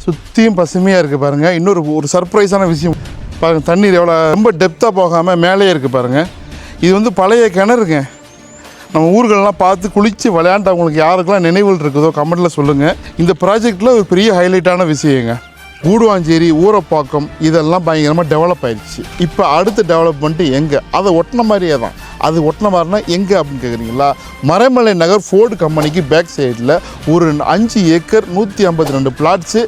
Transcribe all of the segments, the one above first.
சுற்றியும் பசுமையாக இருக்குது பாருங்கள். ஒரு சர்ப்ரைஸான விஷயம் பாருங்கள், தண்ணீர் எவ்வளோ ரொம்ப டெப்த்தாக போகாமல் மேலேயே இருக்குது பாருங்கள். இது வந்து பழைய கிணறுங்க. நம்ம ஊர்களெலாம் பார்த்து குளித்து விளையாண்டவங்களுக்கு யாருக்கெல்லாம் நினைவுகள் இருக்குதோ கமெண்ட்டில் சொல்லுங்கள். இந்த ப்ராஜெக்டில் ஒரு பெரிய ஹைலைட்டான விஷயங்க. கூடுவாஞ்சேரி, ஊரப்பாக்கம் இதெல்லாம் பயங்கரமாக டெவலப் ஆயிடுச்சு. இப்போ அடுத்த டெவலப்மெண்ட்டு எங்கே? அதை ஒட்டின மாதிரியே தான். அது ஒட்டின மாதிரினா எங்கே அப்படின்னு கேட்குறீங்களா? மறைமலை நகர் ஃபோர்டு கம்பெனிக்கு பேக் சைடில் ஒரு 5 ஏக்கர் 152 பிளாட்ஸு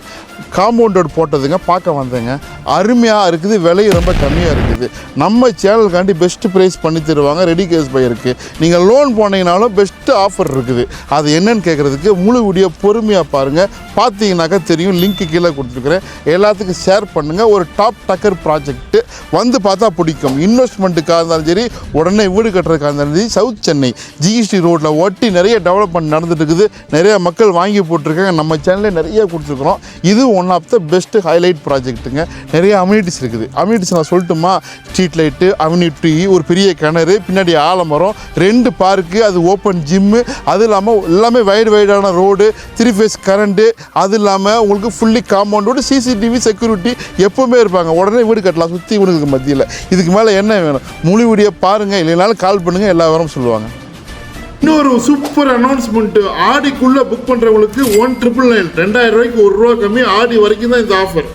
காம்பவுண்டோடு போட்டதுங்க. பார்க்க வந்தேங்க, அருமையாக இருக்குது, விலையும் ரொம்ப கம்மியாக இருக்குது. நம்ம சேனலுக்காண்டி பெஸ்ட்டு ப்ரைஸ் பண்ணி தருவாங்க. ரெடி கேஸ் பை இருக்குது. நீங்கள் லோன் போனீங்கனாலும் பெஸ்ட்டு ஆஃபர் இருக்குது. அது என்னன்னு கேட்குறதுக்கு முழு வீடியோ பொறுமையாக பாருங்கள். பார்த்தீங்கன்னாக்கா தெரியும். லிங்க்கு கீழே கொடுத்துருக்குறேன். எல்லாத்துக்கும் ஷேர் பண்ணுங்கள். ஒரு டாப் டக்கர் ப்ராஜெக்ட்டு வந்து பார்த்தா பிடிக்கும். இன்வெஸ்ட்மெண்ட்டுக்காக இருந்தாலும் சரி, உடனே வீடு கட்டுறதுக்காக இருந்தாலும் சரி, சவுத் சென்னை ஜிஎஸ்டி ரோட்டில் ஒட்டி நிறைய டெவலப்மெண்ட் நடந்துட்டு இருக்குது. நிறைய மக்கள் வாங்கி போட்டிருக்காங்க. நம்ம சேனலில் நிறைய கொடுத்துருக்குறோம். இது one of the best highlight ப்ராஜெக்ட்டுங்க. நிறைய அம்யூனிட்டிஸ் இருக்குது. அம்யூனிட்டிஸ் நான் சொல்லட்டுமா? ஸ்ட்ரீட் லைட்டு, அம்யூனிட்டி, ஒரு பெரிய கிணறு, பின்னாடி ஆலமரம், 2 பார்க்கு, அது ஓப்பன் ஜிம்மு, அது இல்லாமல் எல்லாமே வைடான ரோடு, 3 ஃபேஸ் கரண்ட்டு, அது இல்லாமல் உங்களுக்கு ஃபுல்லி காம்பவுண்டோடு சிசிடிவி செக்யூரிட்டி எப்போவுமே இருப்பாங்க. உடனே வீடு கட்டலாம் சுற்றி இவனுக்கு மத்தியில். இதுக்கு மேலே என்ன வேணும்? முழு வீடியோ பாருங்கள். இல்லைனாலும் கால் பண்ணுங்கள், எல்லா வாரம் சொல்லுவாங்க. இன்னொரு சூப்பர் அனௌன்ஸ்மெண்ட்டு, ஆடிக்குள்ளே புக் பண்ணுறவங்களுக்கு 1999 2000 ரூபாய்க்கு 1 ரூபா கம்மி. ஆடி வரைக்கும் தான் இந்த ஆஃபர்.